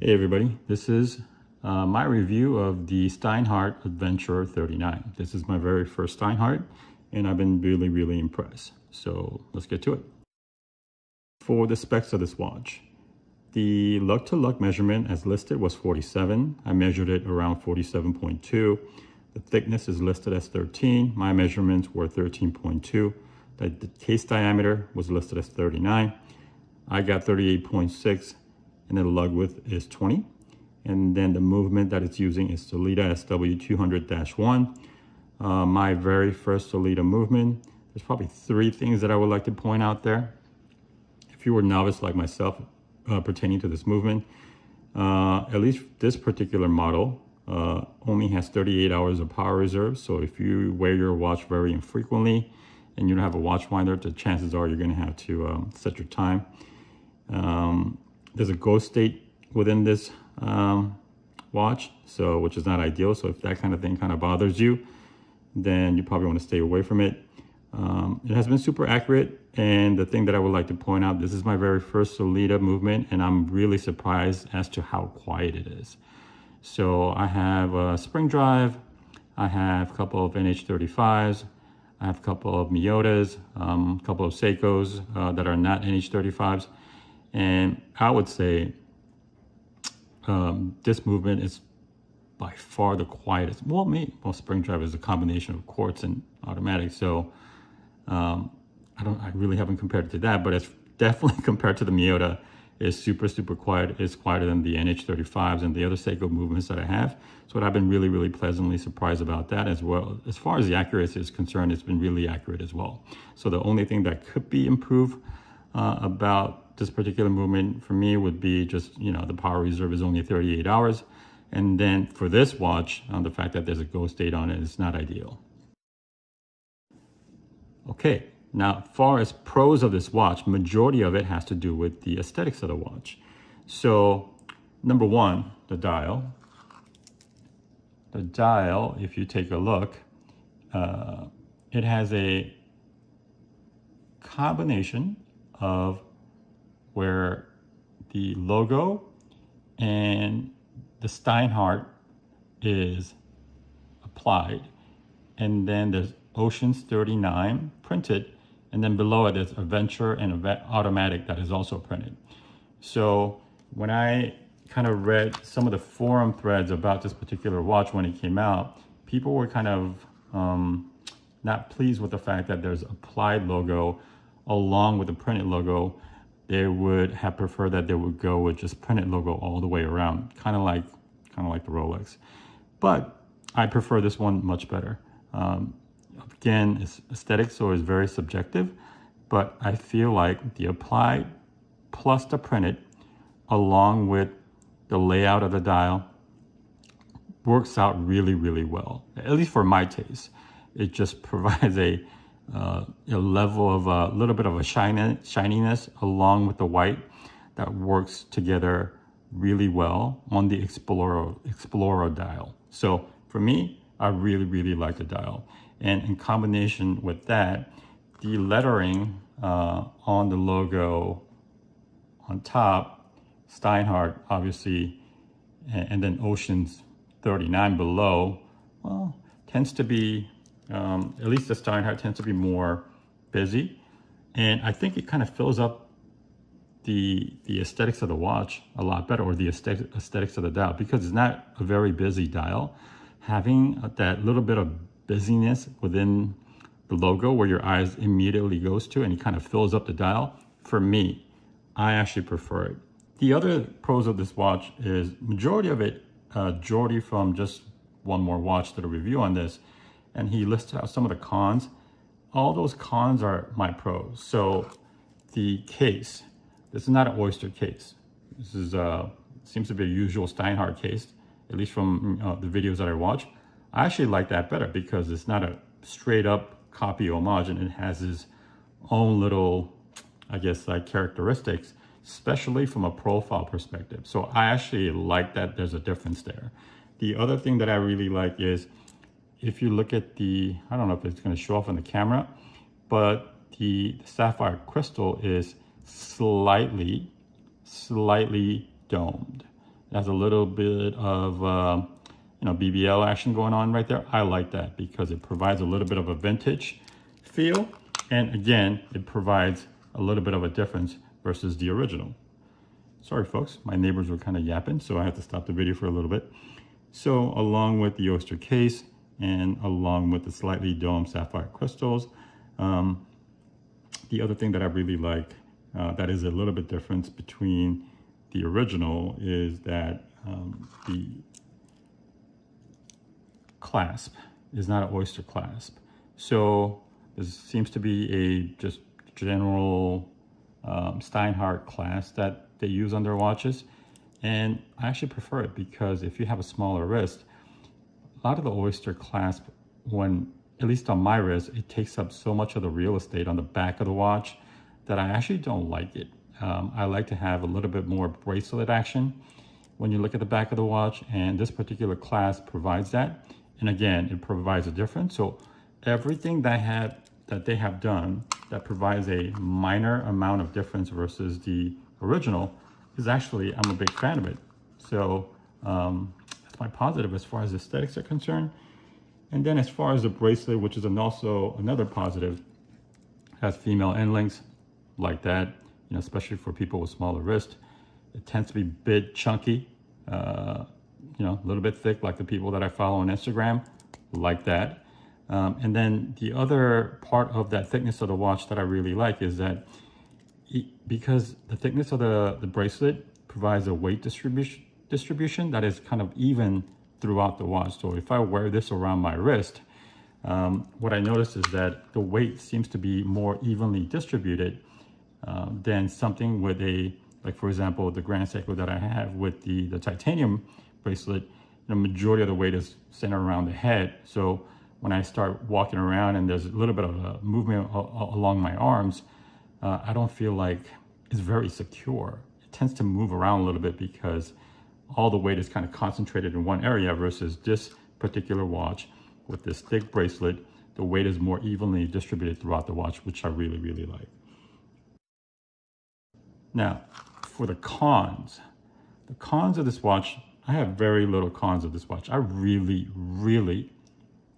Hey everybody, this is my review of the Steinhart Adventure 39. This is my very first Steinhart and I've been really impressed. So let's get to it. For the specs of this watch, the lug to lug measurement as listed was 47. I measured it around 47.2. The thickness is listed as 13. My measurements were 13.2. The case diameter was listed as 39. I got 38.6. and then the lug width is 20. And then the movement that it's using is Sellita SW200-1. My very first Sellita movement. There's probably 3 things that I would like to point out there. If you were novice like myself pertaining to this movement, at least this particular model only has 38 hours of power reserve. So if you wear your watch very infrequently and you don't have a watch winder, the chances are you're gonna have to set your time. There's a ghost state within this watch, which is not ideal. So if that kind of thing kind of bothers you, then you probably want to stay away from it. It has been super accurate, and the thing that I would like to point out, this is my very first Sellita movement, and I'm really surprised as to how quiet it is. So I have a spring drive, I have a couple of NH35s, I have a couple of Miyotas, a couple of Seikos that are not NH35s. And I would say this movement is by far the quietest. Well, spring drive is a combination of quartz and automatic. So I really haven't compared it to that, but it's definitely compared to the Miyota, is super quiet. It's quieter than the NH35s and the other Seiko movements that I have. So I've been really pleasantly surprised about that as well. As far as the accuracy is concerned, it's been really accurate as well. So the only thing that could be improved about this particular movement for me would be just, the power reserve is only 38 hours. And then for this watch, the fact that there's a ghost date on it is not ideal. Okay, now as far as pros of this watch, majority of it has to do with the aesthetics of the watch. So number one, the dial. The dial, if you take a look, it has a combination of where the logo and the Steinhart is applied, and then there's Oceans 39 printed, and then below it there's Adventure and Automatic that is also printed. So when I kind of read some of the forum threads about this particular watch when it came out, people were kind of not pleased with the fact that there's applied logo along with the printed logo. They would have preferred that they would go with just printed logo all the way around, kind of like the Rolex. But I prefer this one much better. Again, it's aesthetic, so it's very subjective, but I feel like the applied plus the printed, along with the layout of the dial, works out really well, at least for my taste. It just provides a level of a little bit of a shininess along with the white that works together really well on the Explorer dial. So for me, I really like the dial. And in combination with that, the lettering on the logo on top, Steinhart obviously, and then Oceans 39 below, well, tends to be, at least the Steinhart tends to be more busy. And I think it kind of fills up the aesthetics of the watch a lot better, or the aesthetics of the dial, because it's not a very busy dial. Having that little bit of busyness within the logo where your eyes immediately goes to, and it kind of fills up the dial, for me, I actually prefer it. The other pros of this watch is majority of it, Jordy from Just One More Watch did a review on this, and he listed out some of the cons. All those cons are my pros. So the case, this is not an Oyster case. This is seems to be a usual Steinhart case, at least from the videos that I watch. I actually like that better because it's not a straight up copy homage, and it has its own little, I guess, like characteristics, especially from a profile perspective. So I actually like that there's a difference there. The other thing that I really like is, if you look at the, I don't know if it's going to show off on the camera, but the sapphire crystal is slightly domed. has a little bit of BBL action going on right there. I like that because it provides a little bit of a vintage feel, and again, it provides a little bit of a difference versus the original. Sorry folks, my neighbors were kind of yapping, so I had to stop the video for a little bit. So along with the oyster case and along with the slightly domed sapphire crystals, the other thing that I really like that is a little bit different between the original is that the clasp is not an oyster clasp. So this seems to be a just general Steinhart clasp that they use on their watches. And I actually prefer it because if you have a smaller wrist, a lot of the oyster clasp, when at least on my wrist, it takes up so much of the real estate on the back of the watch that I actually don't like it. I like to have a little bit more bracelet action when you look at the back of the watch, and this particular clasp provides that. And again, it provides a difference. So everything that they have done that provides a minor amount of difference versus the original is actually, I'm a big fan of it. So that's my positive as far as aesthetics are concerned. And then as far as the bracelet, which is also another positive, has female end links like that, especially for people with smaller wrist. It tends to be big, chunky, a little bit thick, like the people that I follow on Instagram, like that. And then the other part of that thickness of the watch that I really like is that because the thickness of the bracelet provides a weight distribution that is kind of even throughout the watch. So if I wear this around my wrist, what I notice is that the weight seems to be more evenly distributed than something with like for example, the Grand Seiko that I have with the titanium bracelet. The majority of the weight is centered around the head. So when I start walking around and there's a little bit of a movement along my arms, I don't feel like it's very secure. It tends to move around a little bit because all the weight is kind of concentrated in one area versus this particular watch with this thick bracelet. The weight is more evenly distributed throughout the watch, which I really, really like. Now, for the cons of this watch, I have very little cons of this watch. I really, really,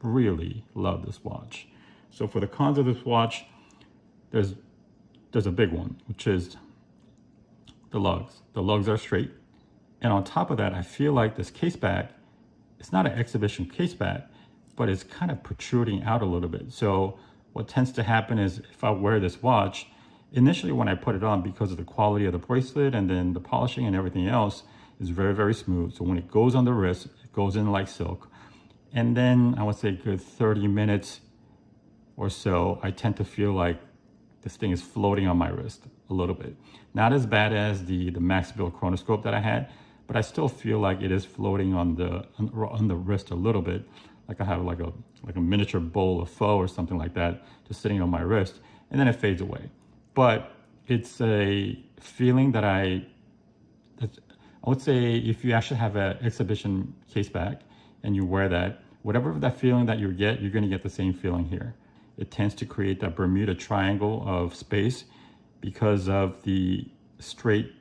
really love this watch. So for the cons of this watch, there's a big one, which is the lugs. The lugs are straight. And on top of that, I feel like this case back, it's not an exhibition case back, but it's kind of protruding out a little bit. So what tends to happen is if I wear this watch, initially when I put it on, because of the quality of the bracelet and then the polishing and everything else, is very, very smooth. So when it goes on the wrist, it goes in like silk. And then I would say a good 30 minutes or so, I tend to feel like this thing is floating on my wrist a little bit. Not as bad as the Max Bill chronoscope that I had, but I still feel like it is floating on the wrist a little bit. Like I have like a miniature bowl of pho or something like that, just sitting on my wrist, and then it fades away. But it's a feeling that I would say if you actually have an exhibition case back and you wear that, whatever that feeling that you get, you're gonna get the same feeling here. It tends to create that Bermuda Triangle of space because of the straight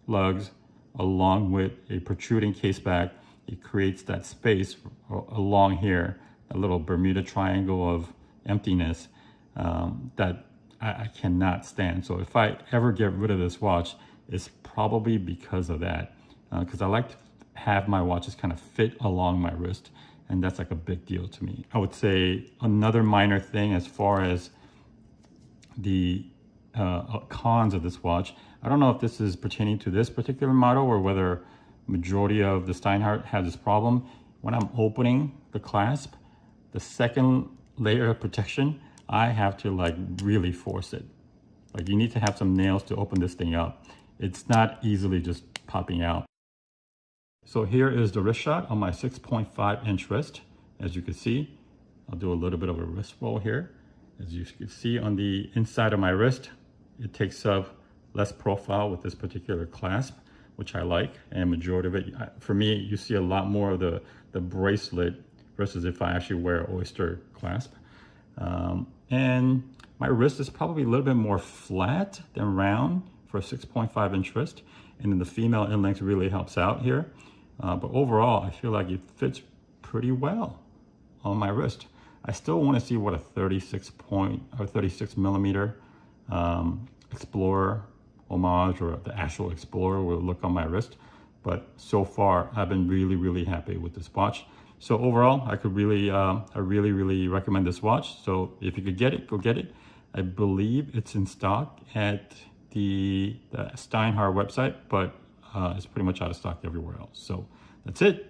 lugs along with a protruding case back. It creates that space along here, a little Bermuda Triangle of emptiness that I cannot stand. So if I ever get rid of this watch, it's probably because of that. Because I like to have my watches kind of fit along my wrist, and that's like a big deal to me. I would say another minor thing as far as the cons of this watch, I don't know if this is pertaining to this particular model or whether majority of the Steinhart has this problem. When I'm opening the clasp, the second layer of protection, I have to like really force it. Like you need to have some nails to open this thing up. It's not easily just popping out. So here is the wrist shot on my 6.5 inch wrist. As you can see, I'll do a little bit of a wrist roll here. As you can see on the inside of my wrist, it takes up less profile with this particular clasp, which I like. And majority of it, for me, you see a lot more of the bracelet versus if I actually wear an oyster clasp. And my wrist is probably a little bit more flat than round for a 6.5 inch wrist. and then the female end length really helps out here. But overall, I feel like it fits pretty well on my wrist. I still want to see what a 36 millimeter Explorer homage or the actual Explorer will look on my wrist. But so far, I've been really happy with this watch. So overall, I really recommend this watch. So if you could get it, go get it. I believe it's in stock at the Steinhart website, but it's pretty much out of stock everywhere else. So that's it.